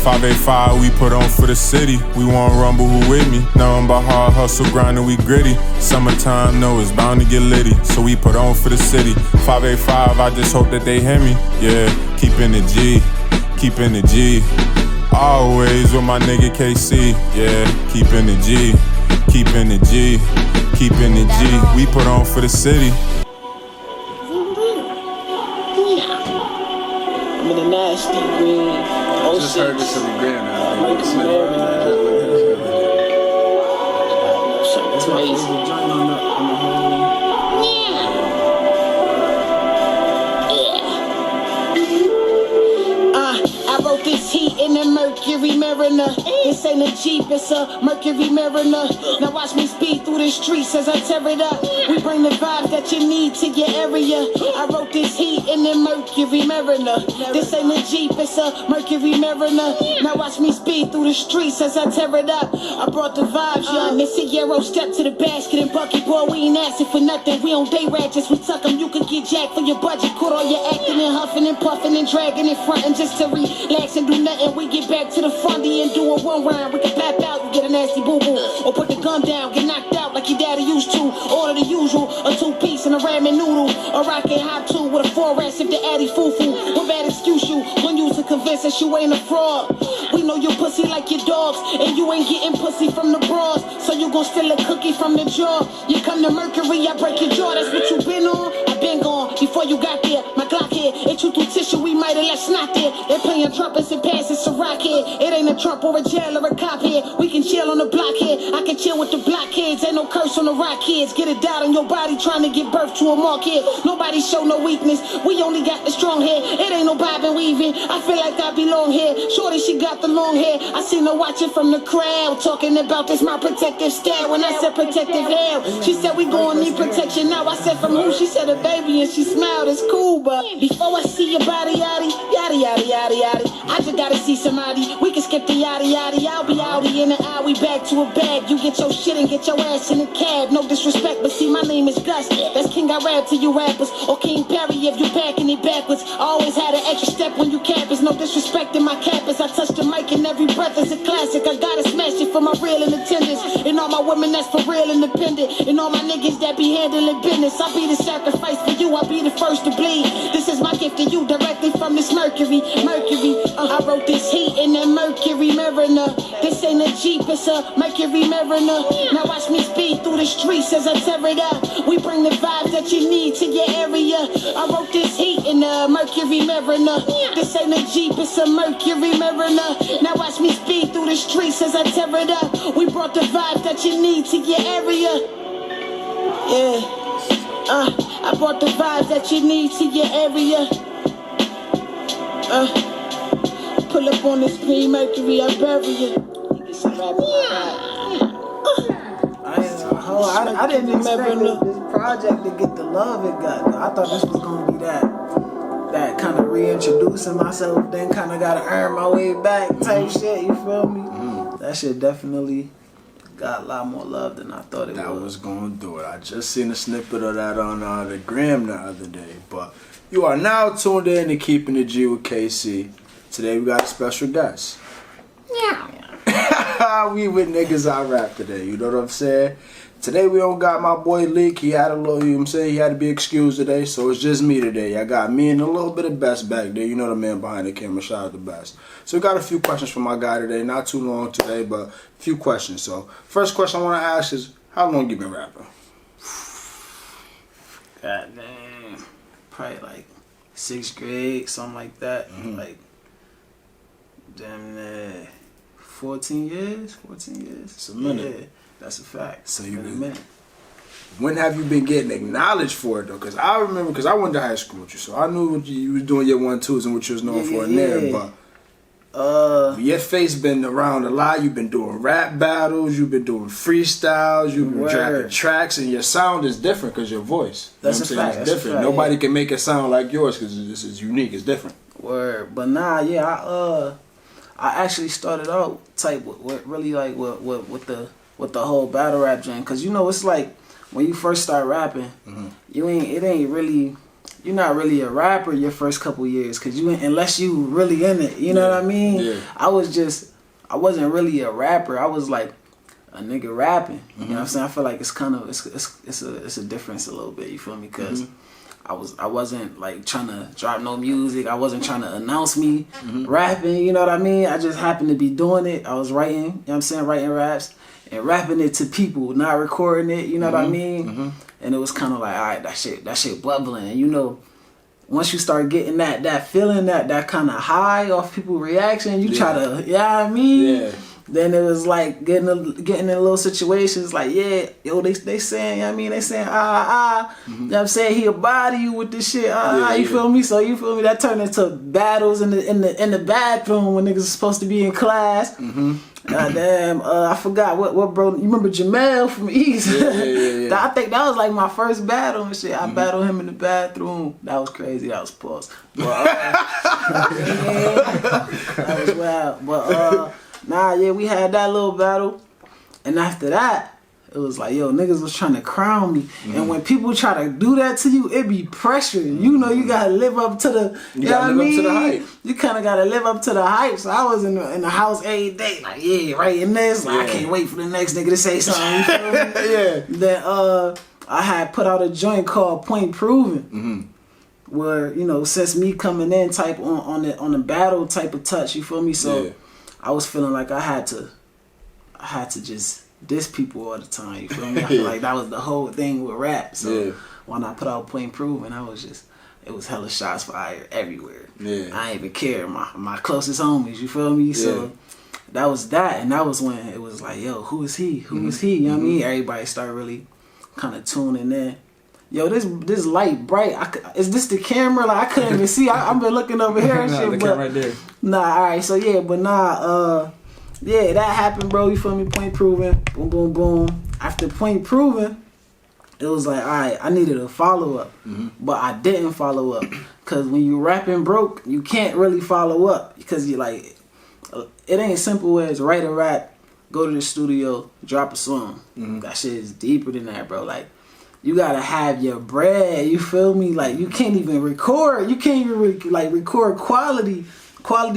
585, we put on for the city. We want rumble, who with me? Nothing but hard hustle, grinding, we gritty. Summertime, no, it's bound to get litty. So we put on for the city. 585, I just hope that they hear me. Yeah, keepin' the G, keepin' the G. Always with my nigga Kcee. Yeah, keepin' the G, keepin' the G, keepin' the G. We put on for the city. I'm in a nasty green. I just heard this in the gram now. It's amazing. I wrote this heat in the Mercury Mariner. This ain't a Jeep, it's a Mercury Mariner. Now watch me speed through the streets as I tear it up. We bring the vibe that you need to your area. I wrote this heat in the Mercury Mariner. This ain't a Jeep, it's a Mercury Mariner. Now watch me speed through the streets as I tear it up. I brought the vibes, young. It's a Euro step to the basket and bucket. Boy, we ain't asking for nothing. We on day ratchets, we tuck 'em. You could get jacked for your budget. Caught all your acting and huffing and puffing and dragging and fronting just to relax and do nothing. We get back to the fundy and do a one round. We can pap out and get a nasty boo boo, or put the gun down, get knocked out like your daddy used to. Order the usual, a 2-piece and a ramen noodle, a rocket hot 2 with a 4S if the addy foo-foo. What bad excuse you when you to convince us you ain't a fraud? We know you pussy like your dogs, and you ain't getting pussy from the bras, so you gon' steal a cookie from the jar. You come to Mercury, I break your jaw. That's what you been on, I been gone before you got there. My Glock here, it you through tissue, we might have left snot there. They playing trumpets and passes to rock here. It ain't a Trump or a jail or a cop here. We can chill on the block here. I can chill with the blockheads. Ain't no curse on the rock kids. Get it down on your body trying to give birth to a mark here. Nobody show no weakness. We only got the strong hair. It ain't no bobbing weaving. I feel like I belong here. Shorty, she got the long hair. I seen her watching from the crowd, talking about this my protective style. When I said protective hair, she said we gon' need protection now. I said from who? She said a baby and she smiled. It's cool, but before I see your body, yaddy, yaddy, yaddy, yaddy, yaddy, I just gotta see somebody. We can skip the yaddy, yaddy. I'll be outie in the hour. We back to a bag. You get your shit and get your ass in a cab. No disrespect, but see my name is Gus. That's King I rap to you rappers, or King Perry if you backing it backwards. I always had an extra step when you cappers. No disrespect in my cappers. I touch the mic and every breath is a classic. I gotta smash it for my real in attendance, and all my women that's for real independent, and all my niggas that be handling business. I be the sacrifice for you. I be the first to bleed. This is my gift to you directly from this Mercury. I wrote this heat in the Mercury Mariner. This ain't a Jeep, it's a Mercury Mariner. Now watch me speed through the streets as I tear it up. We bring the vibes that you need to your area. I wrote this heat in the Mercury Mariner. This ain't a Jeep, it's a Mercury Mariner. Now watch me speed through the streets as I tear it up. We brought the vibes that you need to your area. Yeah. I brought the vibes that you need to your area. Pull up on this P Mercury, I bury you. I didn't expect this project to get the love it got. I thought this was gonna be that kind of reintroducing myself, then kind of gotta earn my way back type shit. You feel me? That shit definitely got a lot more love than I thought it would. That was gonna do it. I just seen a snippet of that on the gram the other day. But you are now tuned in to Keepin' It G Wit Kcee. Today we got a special guest. Yeah. We with Negus IRap today, you know what I'm saying? Today we don't got my boy Leak. He had a little, you know what I'm saying? He had to be excused today, so it's just me today. I got me and a little bit of Best back there. You know the man behind the camera. Shout out to Best. So we got a few questions from my guy today. Not too long today, but a few questions. So first question I want to ask is, how long you been rapping? God damn. Probably like 6th grade, something like that. Like, damn near 14 years? 14 years. It's a minute. Yeah, that's a fact. So you been a minute. When have you been getting acknowledged for it though? Because I remember, because I went to high school with you, so I knew what you was doing your 1-2s and what you was known for in there. But your face been around a lot. You've been doing rap battles. You've been doing freestyles. You've been dropping tracks, and your sound is different because your voice. That's a fact. It's different. Nobody can make it sound like yours because this is unique. It's different. Word, but nah, yeah, I actually started out type with really like with the whole battle rap jam, because you know it's like when you first start rapping, it ain't really you're not really a rapper your first couple years, cause unless you really in it. You know what I mean? Yeah. I wasn't really a rapper. I was like a nigga rapping. You know what I'm saying? I feel like it's kind of it's a difference a little bit. You feel me? Cause I wasn't like trying to drop no music. I wasn't trying to announce me rapping. You know what I mean? I just happened to be doing it. I was writing. You know what I'm saying? Writing raps and rapping it to people, not recording it. You know what I mean? And it was kind of like, all right, that shit bubbling. And you know, once you start getting that feeling, that kind of high off people's reaction, you try to, you know what I mean? Yeah. Then it was like getting in little situations like, yeah, yo, they saying, you know what I mean? They saying, you know what I'm saying? He'll body you with this shit, you feel me? So you feel me? That turned into battles in the bathroom when niggas was supposed to be in class. Goddamn, I forgot what bro. You remember Jamel from East? Yeah. I think that was like my first battle and shit. I battled him in the bathroom. That was crazy. That was pause. But, that was wild. But we had that little battle, and after that, it was like, yo, niggas was trying to crown me. And when people try to do that to you, it be pressure. You know, you gotta live up to the, you know what I mean? To the hype. You kind of gotta live up to the hype. So I was in the house every day, like, yeah, writing this. Like, I can't wait for the next nigga to say something. You feel me? Then I had put out a joint called Point Proven. Where, you know, since me coming in type on the battle type of touch, you feel me? So I was feeling like I had to just diss people all the time, you feel me? I feel like that was the whole thing with rap. So when I put out Point Proven, it was hella shots fired everywhere. I ain't even care. My closest homies, you feel me? So that was that, and that was when it was like, yo, who is he? Who is he? You know what I mean? Everybody started really kind of tuning in. Yo, this light bright. Is this the camera? Like I couldn't even see. I've been looking over here and shit. But right there. Nah, all right. So yeah, but nah. Yeah, that happened, bro. You feel me? Point Proven. Boom, boom, boom. After Point Proven, it was like, all right, I needed a follow up, but I didn't follow up because when you rapping broke, you can't really follow up because you like, it ain't simple as write a rap, go to the studio, drop a song. That shit is deeper than that, bro. Like, you gotta have your bread. You feel me? Like, you can't even record. You can't even record quality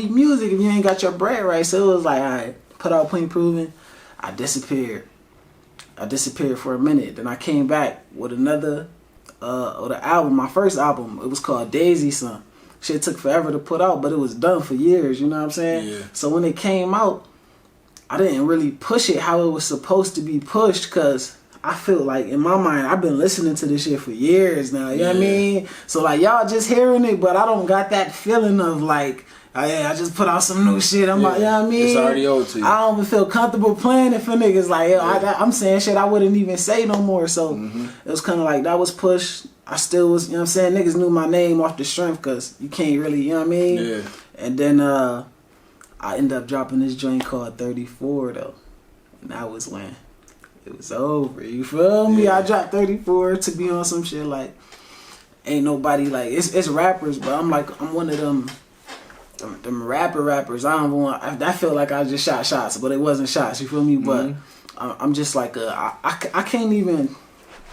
music if you ain't got your bread right. So it was like, all right, put out Point Proven. I disappeared for a minute. Then I came back with another the album, my first album. It was called Daisy Son. Shit took forever to put out, but it was done for years, you know what I'm saying? Yeah. So when it came out, I didn't really push it how it was supposed to be pushed because I feel like in my mind I've been listening to this shit for years now, you know what I mean? So like y'all just hearing it, but I don't got that feeling of like, oh yeah, I just put out some new shit. I'm like, you know what I mean? It's already old to you. I don't even feel comfortable playing it for niggas. Like, yo, I'm saying shit I wouldn't even say no more. So it was kind of like that was pushed. I still was, you know what I'm saying? Niggas knew my name off the strength because you can't really, you know what I mean? Yeah. And then I ended up dropping this joint called 34 though. And that was when it was over. You feel me? I dropped 34 to be on some shit like, ain't nobody like, it's rappers, but I'm one of them rappers. I feel like I just shot shots, but it wasn't shots. You feel me? But I'm just like I can't even.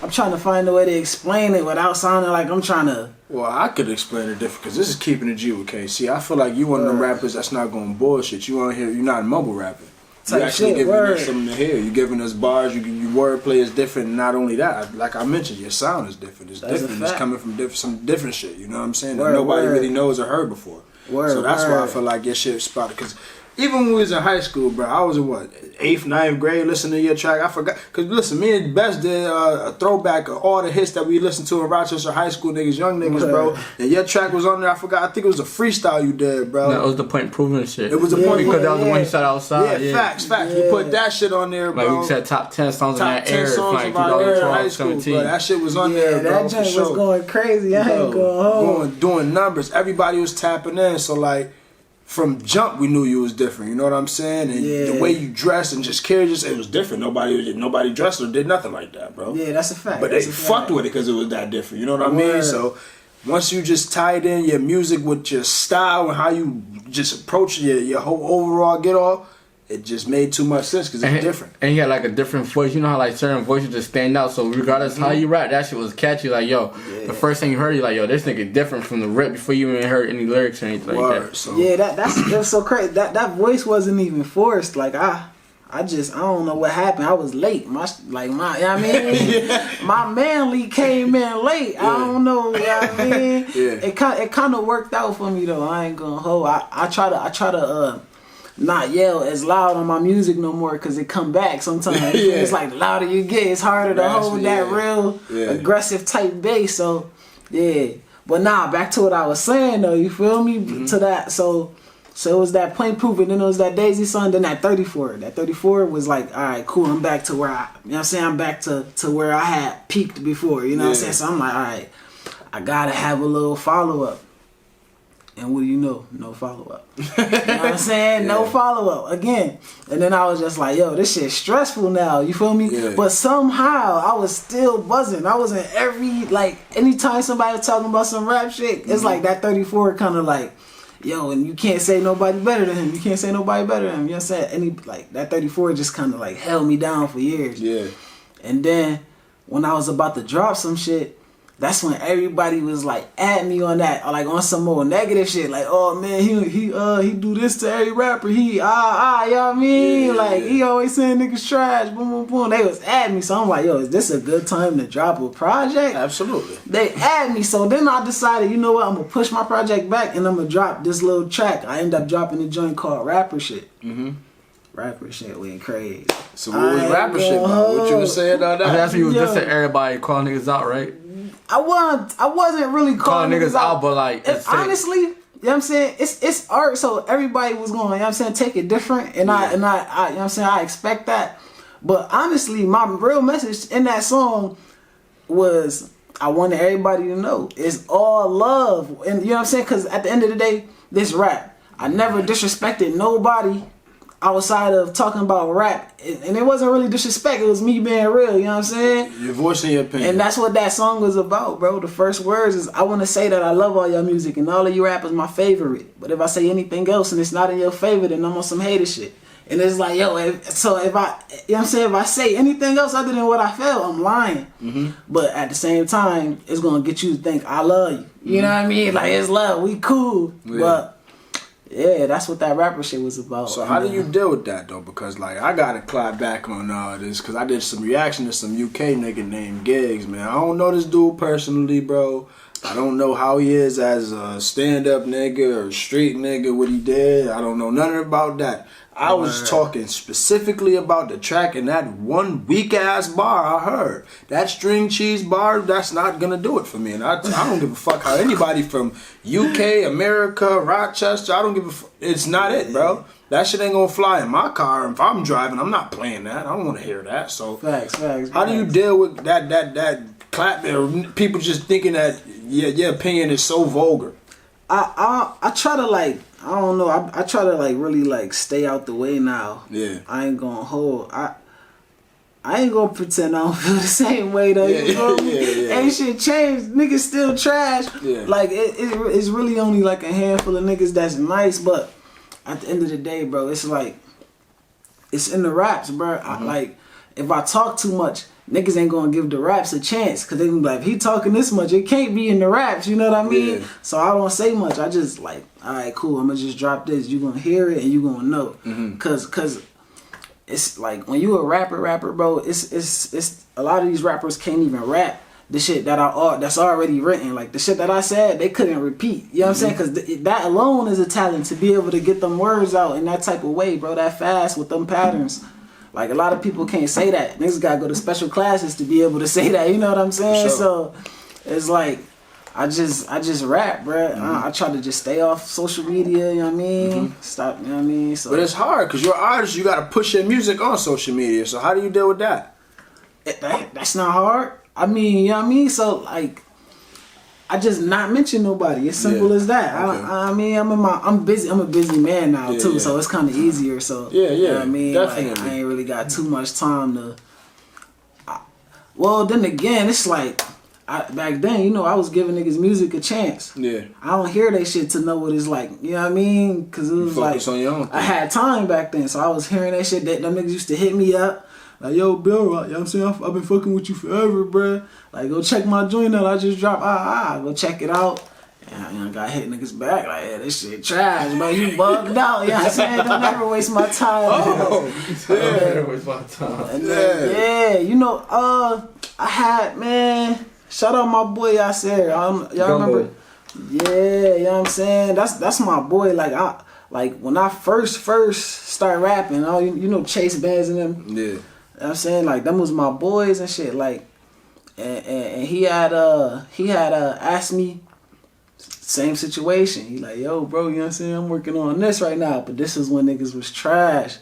I'm trying to find a way to explain it without sounding like I'm trying to. Well, I could explain it different because this is Keepin' It G Wit Kcee. I feel like you one of them rappers that's not going bullshit. You on here, you're not mumble rapping. You actually giving us something to hear. You giving us bars. Your wordplay is different. And not only that, like I mentioned, your sound is different. It's different. It's coming from some different shit. You know what I'm saying? That nobody really knows or heard before. So that's why I feel like your shit spotted. Because even when we was in high school, bro, I was in 8th, 9th grade listening to your track. I forgot. Because listen, me and Best did a throwback of all the hits that we listened to in Rochester high school niggas, young niggas, bro. And your track was on there. I forgot. I think it was a freestyle you did, bro. No, it was the Point Proven shit. It was a point because that was the one you said outside. Yeah, facts. You put that shit on there, bro. Like we said, top 10 songs in that era. Top 10 songs in my era in high school, bro. That shit was on there, bro. That joint was going crazy. I ain't going home. Doing numbers. Everybody was tapping in. So like, from jump, we knew you was different. You know what I'm saying? And the way you dressed and just carried yourself, it was different. Nobody dressed or did nothing like that, bro. Yeah, that's a fact. But they fucked with it because it was that different. You know what I mean? So once you just tied in your music with your style and how you just approach your whole overall get off, it just made too much sense because it's different. And he had like a different voice. You know how like certain voices just stand out. So regardless how you rap, that shit was catchy. Like yo, the first thing you heard, you like yo, this nigga different from the rip before you even heard any lyrics or anything like that. So. Yeah, that's so crazy. That voice wasn't even forced. Like I don't know what happened. I was late. My manly came in late. Yeah. I don't know. You know what I mean? It kind of worked out for me though. I ain't gonna hold. I try to not yell as loud on my music no more because it come back sometimes. It's like the louder you get, it's harder to hold that real aggressive type bass. So yeah, but nah, back to what I was saying though. You feel me? To that. So it was that Plain Proof, and then it was that Daisy Son, then that 34. That 34 was like, all right, cool. I'm back to where you know what I'm saying? I'm back to where I had peaked before. You know what I'm saying? So I'm like, all right, I gotta have a little follow up. And what do you know? No follow-up. You know what I'm saying? No follow-up. Again. And then I was just like, yo, this shit's stressful now. You feel me? Yeah. But somehow, I was still buzzing. I was in anytime somebody was talking about some rap shit, it's like that 34 kind of like, yo, and you can't say nobody better than him. You can't say nobody better than him. You know what I'm saying? That 34 just kind of like held me down for years. Yeah. And then, when I was about to drop some shit, that's when everybody was like at me on that, or like on some more negative shit. Like, oh man, he do this to every rapper. You know what I mean? He always saying niggas trash. Boom, boom, boom. They was at me, so I'm like, yo, is this a good time to drop a project? Absolutely. They at me, so then I decided, you know what? I'm gonna push my project back and I'm gonna drop this little track. I end up dropping a joint called Rapper Shit. Rapper shit went crazy. So what was rapper shit about? What you was saying on that? That's what you was just saying. Everybody calling niggas out, right? I wasn't really calling niggas out, but like honestly, you know what I'm saying? It's art, so everybody was going, you know what I'm saying, take it different, and I you know what I'm saying, I expect that. But honestly, my real message in that song was I wanted everybody to know it's all love. And you know what I'm saying? Cause at the end of the day, this rap, I never disrespected nobody outside of talking about rap, and it wasn't really disrespect, it was me being real, you know what I'm saying? You're voicing your opinion. And that's what that song was about, bro. The first words is, I want to say that I love all your music and all of your rap is my favorite, but if I say anything else and it's not in your favor, then I'm on some hater shit. And it's like, yo, if I, you know what I'm saying, if I say anything else other than what I felt, I'm lying. But at the same time, it's going to get you to think I love you. You know what I mean? Like, it's love, we cool. But yeah, that's what that rapper shit was about. So how do you deal with that though? Because like I gotta clap back on this because I did some reaction to some UK nigga named Giggs, man. I don't know this dude personally, bro. I don't know how he is as a stand-up nigga or street nigga, what he did. I don't know nothing about that. I was talking specifically about the track and that one weak-ass bar I heard. That string cheese bar, that's not going to do it for me. And I don't give a fuck how anybody from UK, America, Rochester, I don't give a fuck. It's not it, bro. That shit ain't going to fly in my car. If I'm driving, I'm not playing that. I don't want to hear that. So facts. How do you deal with that clap there? People just thinking that your opinion is so vulgar. I try to like, I don't know, I try to like really like stay out the way now. Yeah. I ain't gonna hold. I ain't gonna pretend I don't feel the same way though. You know me? Ain't shit changed. Niggas still trash. Yeah. Like it's really only like a handful of niggas that's nice, but at the end of the day, bro, it's like it's in the raps, bro. Like if I talk too much, niggas ain't gonna give the raps a chance because they gonna be like, if he talking this much, it can't be in the raps, you know what I mean? Yeah. So I don't say much. I just like, all right, cool, I'm gonna just drop this. You gonna hear it and you gonna know. Cause it's like when you a rapper, bro, it's a lot of these rappers can't even rap the shit that's already written. Like the shit that I said, they couldn't repeat. You know what I'm saying? Because that alone is a talent to be able to get them words out in that type of way, bro, that fast with them patterns. Like, a lot of people can't say that. Niggas gotta go to special classes to be able to say that. You know what I'm saying? Sure. So, it's like, I just rap, bro. I try to just stay off social media, you know what I mean? Stop, you know what I mean? So, but it's hard, because you're an artist, you gotta push your music on social media. So, how do you deal with that? That's not hard. I mean, you know what I mean? So, like, I just not mention nobody. It's simple as that. Okay. I mean, I'm busy. I'm a busy man now too, so it's kind of easier. So you know what I mean, definitely. Like, I ain't really got too much time to. Well, then again, it's like back then, you know, I was giving niggas music a chance. Yeah. I don't hear they shit to know what it's like. You know what I mean? Because it was focus like on your own thing. I had time back then, so I was hearing that shit. That them niggas used to hit me up. Like, yo, Bill, you know what I'm saying? I've been fucking with you forever, bruh. Like, go check my joint out. I just dropped, go check it out. And I got hit niggas back. Like, yeah, this shit trash, bro. You bugged out. You know what I'm saying? Don't never waste my time. Don't never waste my time. And then, you know, I had, man, shout out my boy Yasser. Y'all remember? Yeah, you know what I'm saying? That's my boy. Like, when I first started rapping, you know, Chase Bands and them. Yeah. You know what I'm saying? Like, them was my boys and shit. Like, and he had asked me, same situation. He like, yo, bro, you know what I'm saying? I'm working on this right now, but this is when niggas was trash.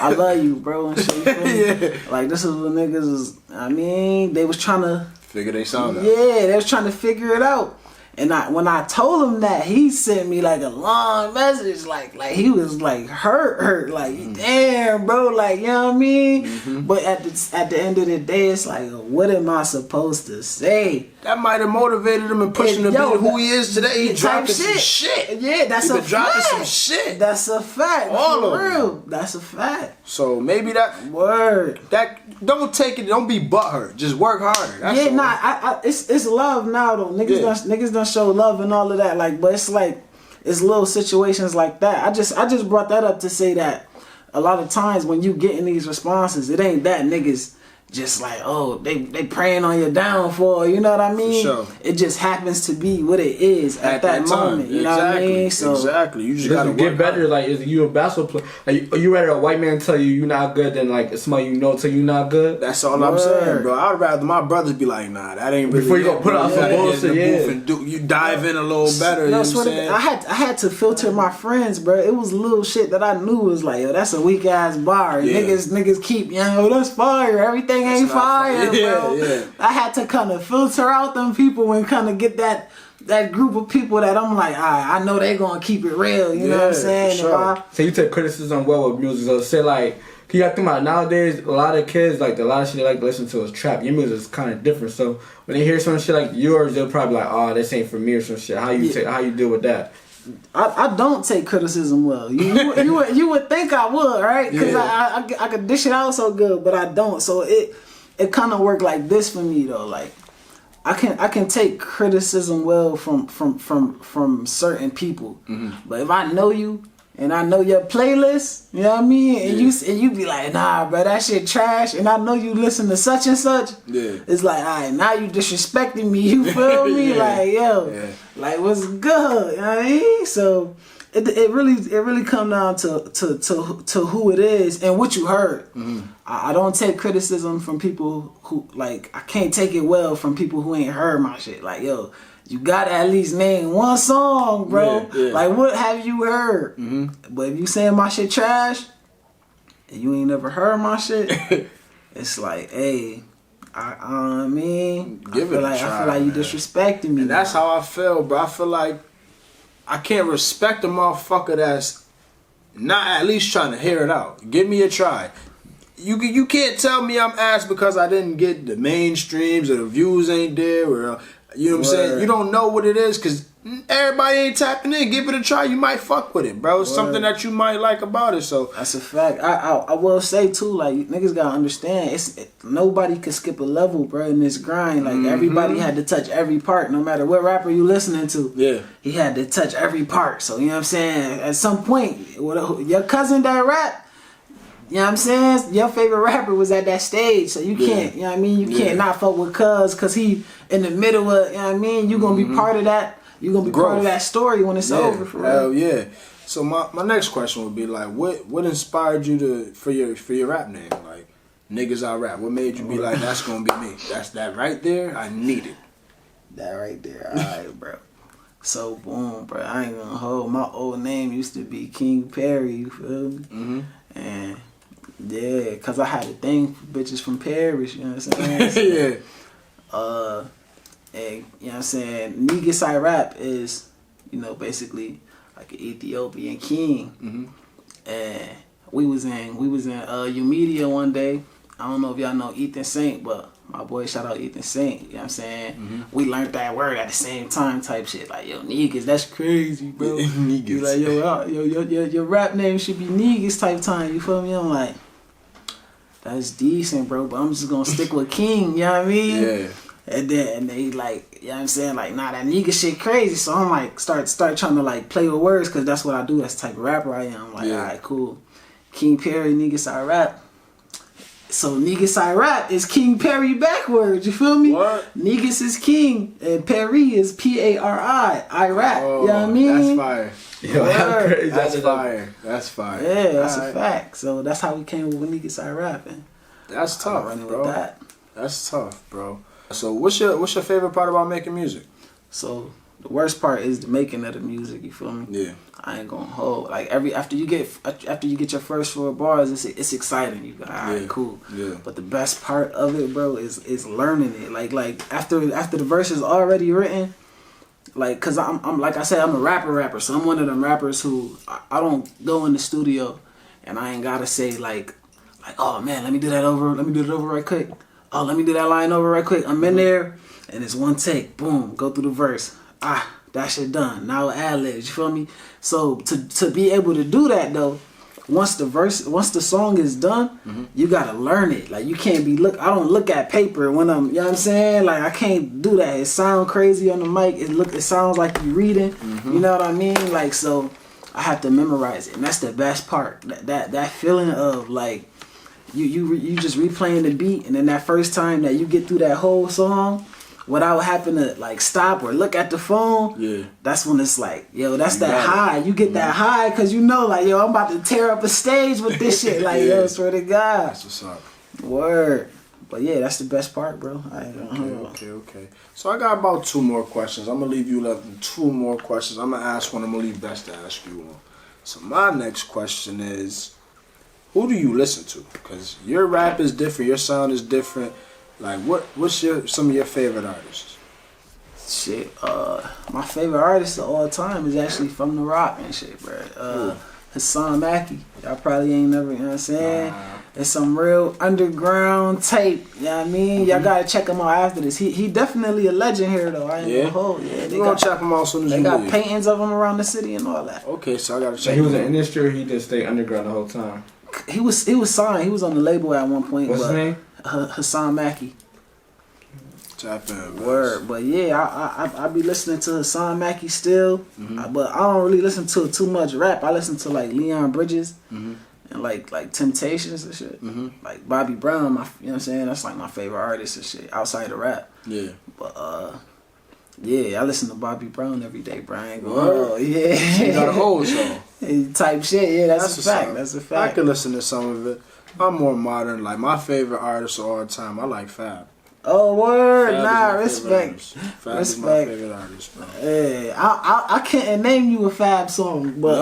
I love you, bro, and shit. You feel me? Yeah. Like, this is when niggas was, I mean, they was trying to Figure they sound out. Yeah, they was trying to figure it out. And when I told him that, he sent me like a long message, like he was like hurt, like damn, bro, like, you know what I mean? Mm-hmm. But at the end of the day, it's like, what am I supposed to say? That might have motivated him and pushed him to be who he is today. He dropping some shit. Yeah, that's a fact. Dropping some shit. That's a fact. All for of real. them. That's a fact. So maybe that Word. That don't take it. Don't be butthurt. Just work harder. That's Yeah, all. nah. It's love now though. Niggas done show love and all of that. Like, but it's like it's little situations like that. I just brought that up to say that a lot of times when you getting these responses, it ain't that niggas just like, oh, they praying on your downfall. You know what I mean? For sure. It just happens to be what it is at that moment. You know what I mean? So exactly. You just gotta get work better. hard. Like, is you a basketball player? Like, you rather a white man tell you you're not good than like somebody you know tell you not good? That's all I'm saying, bro. I'd rather my brothers be like, nah, that ain't really. Before you it, gonna put bro. out You some gotta get in bullshit, the yeah. booth and you dive in a little better. You know what I'm saying? I had to filter my friends, bro. It was little shit that I knew was like, yo, that's a weak ass bar. Yeah. Niggas keep, yo, that's fire. Everything ain't not fire, fire. Yeah, bro. yeah. I had to kind of filter out them people and kind of get that group of people that I'm like, I know they gonna keep it real. You know what I'm Yeah, saying? for sure. So you take criticism well with music. So say like, you gotta think about it, nowadays a lot of kids like a lot of shit they like to listen to is trap. Your music is kind of different. So when they hear some shit like yours, they'll probably like, oh, this ain't for me or some shit. How you deal with that? I don't take criticism well. You would think I would, right? Because Yeah. I could dish it out so good, but I don't. So it kind of worked like this for me though. Like I can take criticism well from certain people, but if I know you and I know your playlist, you know what I mean, and you be like, nah, bro, that shit trash, and I know you listen to such and such. Yeah. It's like, all right, now you disrespecting me. You feel me? Yeah. Like, yo, Yeah. like what's good? You know what I mean? So it really come down to who it is and what you heard. I don't take criticism from people who, like, I can't take it well from people who ain't heard my shit. Like, yo, you gotta at least name one song, bro. Yeah. Like, what have you heard? But if you saying my shit trash and you ain't never heard my shit, it's like, hey, I mean, Give it a I try, feel like you man. disrespecting me. And that's now. how I feel, bro. I feel like I can't respect a motherfucker that's not at least trying to hear it out. Give me a try. You can't tell me I'm ass because I didn't get the mainstreams or the views ain't there or you know what I'm saying. You don't know what it is because everybody ain't tapping in. Give it a try. You might fuck with it, bro. It's something that you might like about it. So That's a fact. I will say too, like, niggas gotta understand, nobody can skip a level, bro, in this grind. Like, everybody had to touch every part, no matter what rapper you listening to. Yeah. He had to touch every part. So, you know what I'm saying? At some point, your cousin that rap, you know what I'm saying? Your favorite rapper was at that stage, so you can't, you know what I mean? You can't not fuck with cuz he in the middle of, you know what I mean? You gonna be part of that. You gonna be part of that story when it's over, for real. Hell yeah. So my next question would be like, what inspired you for your rap name? Like, Negus IRap. What made you be like, that's gonna be me? That's that right there. I need it. That right there, alright, bro. So boom, bro. I ain't gonna hold. My old name used to be King Perry. You feel me? And yeah, cause I had a thing for bitches from Paris. You know what I'm saying? Yeah. And you know what I'm saying? Negus IRap is, you know, basically like an Ethiopian king. And we was in Umedia one day. I don't know if y'all know Ethan Saint, but my boy, shout out Ethan Saint, you know what I'm saying? We learned that word at the same time type shit. Like, yo, Negus, that's crazy, bro. Negus. Like, your rap name should be Negus type time, you feel me? I'm like, that's decent, bro, but I'm just gonna stick with King, you know what I mean? Yeah. And they like, you know what I'm saying? Like, nah, that nigga shit crazy. So I'm like, start trying to like play with words, because that's what I do. That's the type of rapper I am. I'm like, alright, cool. King Perry, Negus IRap. So Negus IRap is King Perry backwards, you feel me? What? Negus is King, and Perry is P-A-R-I. IRap, Oh, you know what I mean? that's fire. Yo, how crazy. That's fire. That's fire. Yeah, that's Alright. a fact. So that's how we came with Negus IRap. And That's I'm tough, running bro. with that. That's tough, bro. So what's your favorite part about making music? So the worst part is the making of the music, you feel me? Yeah. I ain't gonna hold. Like after you get your first 4 bars, it's exciting. You go, alright, Yeah. cool. Yeah. But the best part of it, bro, is learning it. Like after the verse is already written, like, cause I'm like I said, I'm a rapper. So I'm one of them rappers who I don't go in the studio and I ain't gotta say like, oh man, let me do that over right quick. Oh, let me do that line over right quick. I'm in there and it's one take. Boom, go through the verse. That shit done. Now ad-libs, you feel me? So to be able to do that though, once the song is done, you gotta learn it. Like, you can't be I don't look at paper when I'm, you know what I'm saying? Like, I can't do that. It sound crazy on the mic. It sounds like you reading. You know what I mean? Like, so I have to memorize it, and that's the best part. That feeling of like you just replaying the beat, and then that first time that you get through that whole song without having to like stop or look at the phone, that's when it's like, yo, that's that high. You get that high because you know, like, yo, I'm about to tear up a stage with this shit. Like, yo, swear to God. That's what's up. Word. But yeah, that's the best part, bro. I ain't gonna hold on. Okay. So I got about 2 more questions. I'm gonna leave you left with 2 more questions. I'm gonna ask one. I'm gonna leave Best to ask you one. So my next question is, who do you listen to? Because your rap is different, your sound is different. Like, what's some of your favorite artists? Shit, my favorite artist of all time is actually from the rock and shit, bro. Hassan Maki. Y'all probably ain't never, you know what I'm saying? It's some real underground tape, you know what I mean? Y'all gotta check him out after this. He definitely a legend here, though. I ain't gonna hold. Yeah, they gonna check him out as soon as they you got leave. paintings of him around the city and all that. Okay, so I gotta check. So he was him in out. industry, or he just stayed underground the whole time? He was signed. He was on the label at one point. What's his name? Hassan Maki. Tap in, Word, but yeah, I be listening to Hassan Maki still, but I don't really listen to too much rap. I listen to like Leon Bridges and like Temptations and shit. Like Bobby Brown, you know what I'm saying? That's like my favorite artist and shit outside of rap. Yeah. But yeah, I listen to Bobby Brown every day, Brian. Word. Yeah, You got a old song. type shit. Yeah, that's a fact. song. That's a I fact. can listen to some of it. I'm more modern. Like, my favorite artist of all time, I like Fab. Oh, word. Fab is Nah, my favorite respect. artist. Fab is my Respect. favorite artist, bro. Hey, I can't name you a Fab song, but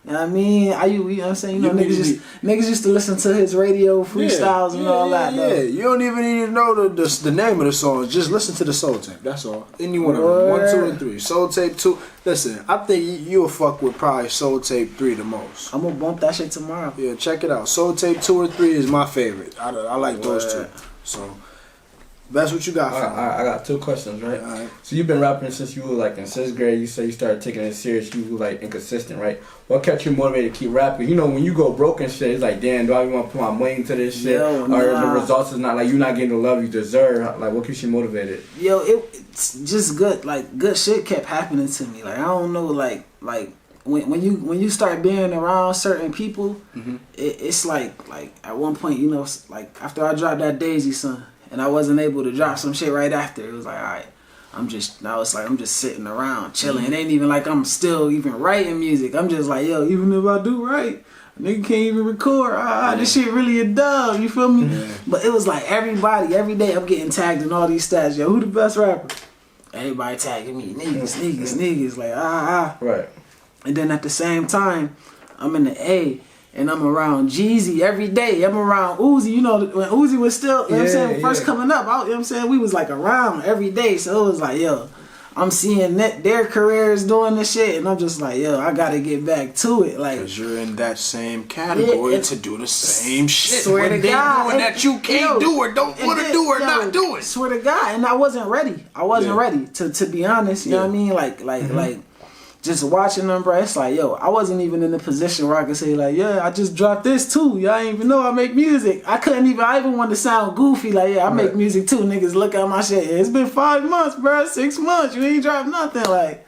you know what I mean? You know what I'm saying? You know, niggas used to listen to his radio freestyles and all that. Yeah, Though. you don't even need to know the name of the songs. Just listen to the Soul Tape. That's all. Any one of them. 1, 2, and 3. Soul Tape 2. Listen, I think you'll fuck with probably Soul Tape 3 the most. I'm gonna bump that shit tomorrow. Yeah, check it out. Soul Tape 2 or 3 is my favorite. I like those 2. So, that's what you got for me. I got 2 questions, right? Alright. So you've been rapping since you were like in 6th grade. You said you started taking it serious. You were like inconsistent, right? What kept you motivated to keep rapping? You know, when you go broke and shit, it's like, damn, do I even want to put my money into this shit? Yo, or nah. the results is not like you're not getting the love you deserve. Like, what keeps you motivated? Yo, it's just good. Like, good shit kept happening to me. Like, I don't know, like when you start being around certain people, it's like at one point, you know, like after I dropped that Daisy Son, and I wasn't able to drop some shit right after. It was like, all right, I'm just sitting around chilling. It ain't even like I'm still even writing music. I'm just like, yo, even if I do write, nigga can't even record. This shit really a dub. You feel me? Yeah. But it was like everybody, every day I'm getting tagged in all these stats. Yo, who the best rapper? Everybody tagging me, niggas, like Right. And then at the same time, I'm in the A. And I'm around Jeezy every day. I'm around Uzi. You know, when Uzi was still, you know what I'm saying, first coming up, you know what I'm saying, we was like around every day. So it was like, yo, I'm seeing their careers doing this shit, and I'm just like, yo, I gotta get back to it. Like, because you're in that same category to do the same shit. Swear when to God, doing that you can't do or don't want to do or not do it. Swear to God, and I wasn't ready. I wasn't ready to be honest. You know what I mean? Like. Just watching them, bro, it's like, yo, I wasn't even in the position where I could say, like, yeah, I just dropped this too. Y'all ain't even know I make music. I even want to sound goofy, like, yeah, I make music too. Niggas look at my shit. It's been 5 months, bro, 6 months. You ain't dropped nothing. Like,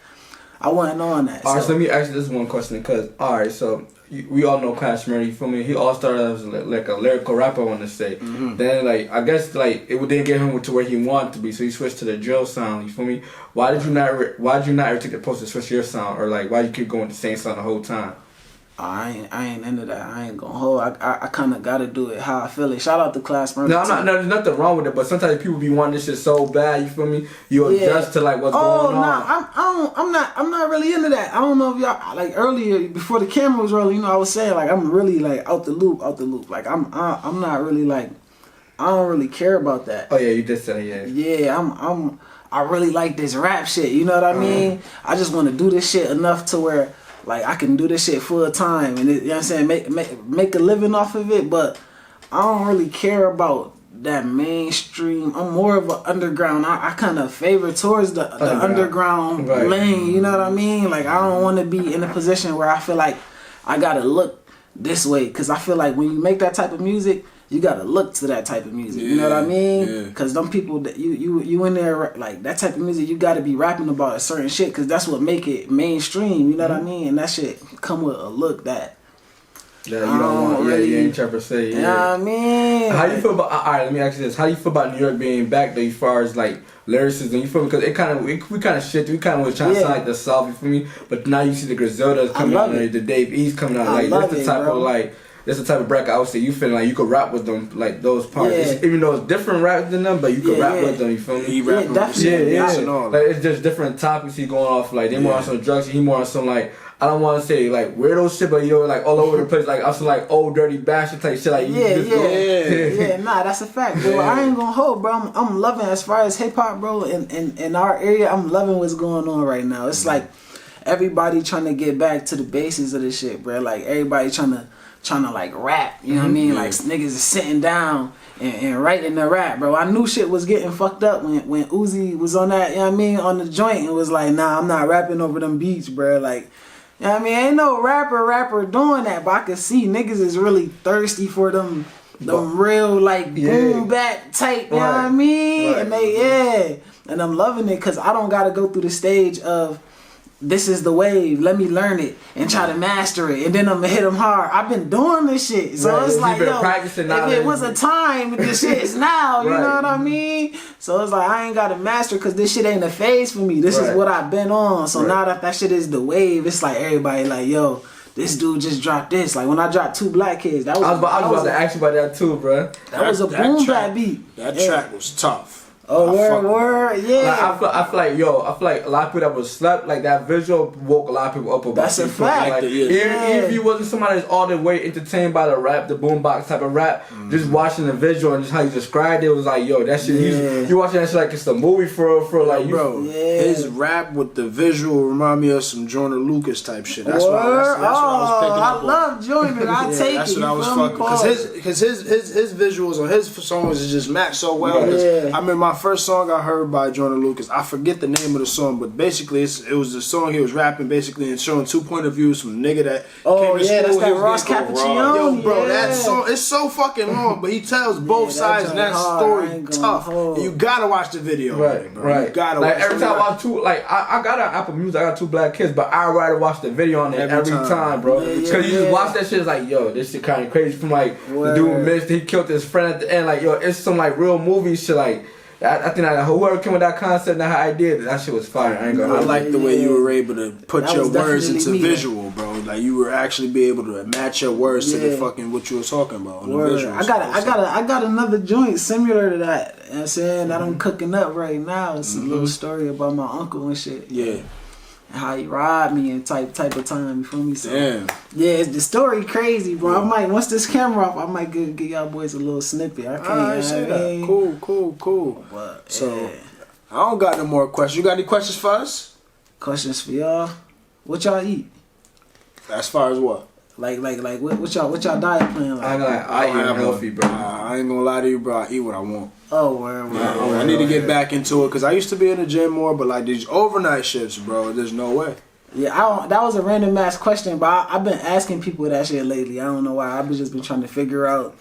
I wasn't on that. Alright, so let me ask you this one question, because, alright, so we all know Cash Murray, you feel me? He all started as like a lyrical rapper, I want to say. Then, like, I guess, like, it didn't get him to where he wanted to be, so he switched to the drill sound, you feel me? Why did you not ever take the post to switch your sound, or like, why you keep going with the same sound the whole time? I ain't into that. I ain't gonna hold. I kind of gotta do it how I feel it. Shout out to Class Murray. No, there's nothing wrong with it, but sometimes people be wanting this shit so bad. You feel me? You adjust to like what's going on. I'm not really into that. I don't know if y'all like earlier before the camera was rolling. You know, I was saying like I'm really like out the loop. Like I'm not really like I don't really care about that. Oh yeah, you did say that, yeah. Yeah, I really like this rap shit. You know what I mean? I just want to do this shit enough to where. Like, I can do this shit full time and, you know what I'm saying, make a living off of it, but I don't really care about that mainstream. I'm more of an underground. I kind of favor towards the underground lane, you know what I mean? Like, I don't want to be in a position where I feel like I got to look this way, because I feel like when you make that type of music, you gotta look to that type of music. You know what I mean? Because them people that you in there like that type of music, you gotta be rapping about a certain shit, because that's what make it mainstream. You know what I mean? And that shit come with a look that. Yeah, you don't want. Really, you ain't trying to say. Yeah. You know what I mean? How do you feel about? Alright, let me ask you this: how do you feel about New York being back there as far as like lyricism? You feel me? Because we kind of shit. We kind of was trying to sound like the South. You feel me? But now you see the Griseldas coming out, the Dave East coming out. Like that's the type of like. That's the type of bracket I would say you feel like you could rap with them, like those parts. Even though it's different rap than them, but you could rap with them, you feel me? He rap Like it's just different topics he going off, like they more on some drugs, he more on some like, I don't want to say like weirdo shit, but you're like all over the place, like also like old dirty bastard type shit, like nah, that's a fact, bro. I ain't gonna hold, bro. I'm loving as far as hip hop, bro, in our area. I'm loving what's going on right now. It's like everybody trying to get back to the bases of this shit, bro. Like everybody trying to like rap, you know what I mean? Like niggas is sitting down and writing the rap, bro. I knew shit was getting fucked up when Uzi was on that, you know what I mean, on the joint, and was like, nah, I'm not rapping over them beats, bro. Like, you know what I mean? Ain't no rapper doing that, but I could see niggas is really thirsty for them real like boom bap type, you know what I mean? And and I'm loving it because I don't gotta go through the stage of this is the wave, let me learn it and try to master it, and then I'm gonna hit them hard. I've been doing this shit, so it's like, yo, if it was a time, this shit is now, you know what I mean? So it's like, I ain't gotta master because this shit ain't a phase for me. This is what I've been on. So now that shit is the wave, it's like everybody like, yo, this dude just dropped this. Like when I dropped 2 Black Kids, that was I was about to ask you about that too, bro. That was a boom bap beat. That track was tough. Oh, word, yeah. Like, I feel like a lot of people that was slept, like that visual woke a lot of people up about. That's a fact. Like, even if you wasn't somebody that's all the way entertained by the rap, the boombox type of rap, just watching the visual and just how you described it was like, yo, that shit. You watching that shit like it's a movie for like, bro. His rap with the visual remind me of some Joyner Lucas type shit. That's what I was picking up on. I love Joyner. I take that's it. What I was fucking because his visuals on his songs is just matched so well. I remember my first song I heard by Joyner Lucas, I forget the name of the song, but basically it was the song he was rapping basically and showing 2 point of views from the nigga that came to school. That's that Ross Cappuccino. Yo, bro, that song, it's so fucking long, but he tells both sides and that story tough. You gotta watch the video. Right. You gotta like watch every time I watch I got an Apple Music, I got 2 Black Kids, but I rather watch the video on it every time, bro. Because you just watch that shit, it's like, yo, this shit kind of crazy. From like the dude missed, he killed his friend at the end, like, yo, it's some like real movie shit, like. I think that whoever came with that concept and that idea, that shit was fire. I ain't gonna. I like the way you were able to put your words into visual, bro. Like you were actually be able to match your words to the fucking what you were talking about on the visual. I got another joint similar to that. You know what I'm saying that I'm cooking up right now. It's a little story about my uncle and shit. Yeah. How he robbed me and type of time, you feel me? So, damn. Yeah, the story crazy, bro. I might, once this camera off, I might give y'all boys a little snippet. I can't say that. Cool. But, so, I don't got no more questions. You got any questions for us? Questions for y'all. What y'all eat? As far as what? Like what y'all diet plan like? I eat healthy, bro. I ain't gonna lie to you, bro. I eat what I want. Oh, word. I need to get back into it because I used to be in the gym more, but like these overnight shifts, bro, there's no way. Yeah, that was a random ass question, but I've been asking people that shit lately. I don't know why. I've just been trying to figure out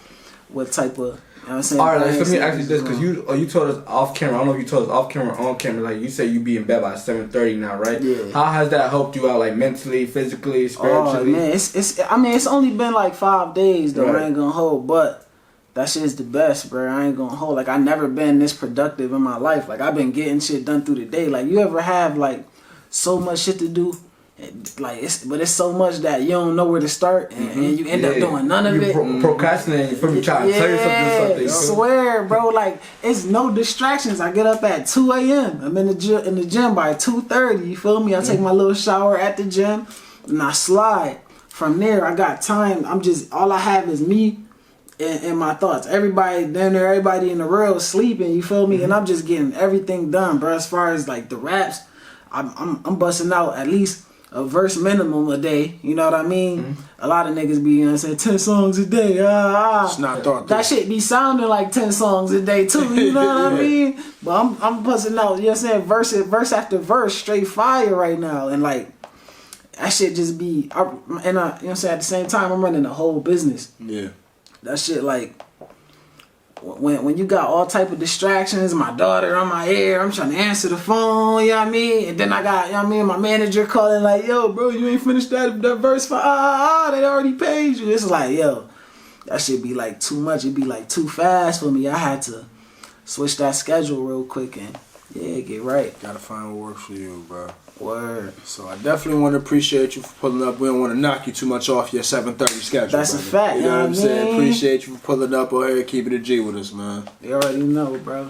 what type of. You know what I'm saying? All right, let me ask you this, because you told us off camera. I don't know if you told us off camera or on camera. Like you said, you be in bed by 7:30 now, right? Yeah. How has that helped you out, like mentally, physically, spiritually? Oh man, it's only been like 5 days though. Right. I ain't gonna hold, but that shit is the best, bro. I ain't gonna hold. Like I never been this productive in my life. Like I've been getting shit done through the day. Like you ever have like so much shit to do? Like it's so much that you don't know where to start, and you end up doing none of it. Procrastinating from you trying to tell yourself something. I swear, bro. Like it's no distractions. I get up at 2 a.m. I'm in the gym by 2:30. You feel me? I take my little shower at the gym, and I slide. From there, I got time. All I have is me and my thoughts. Everybody in the world is sleeping. You feel me? And I'm just getting everything done, bro. As far as like the raps, I'm busting out at least a verse minimum a day, you know what I mean? A lot of niggas be, you know what I'm saying, 10 songs a day, It's not thought that shit be sounding like 10 songs a day too, you know what I mean? But I'm busting out, you know what I'm saying, verse after verse, straight fire right now, and like, that shit just be, you know what I'm saying, at the same time, I'm running a whole business. Yeah. That shit like, when you got all type of distractions, my daughter on my ear, I'm trying to answer the phone, you know what I mean? And then I got, you know what I mean, my manager calling like, yo, bro, you ain't finished that verse for they already paid you. It's like, yo, that shit be like too much. It'd be like too fast for me. I had to switch that schedule real quick and get right. Gotta find what works for you, bro. Word. So I definitely want to appreciate you for pulling up. We don't want to knock you too much off your 7:30 schedule. That's brother. a fact. You know what I'm saying? mean? Appreciate you for pulling up on here and keeping it G with us, man. You already know, bro.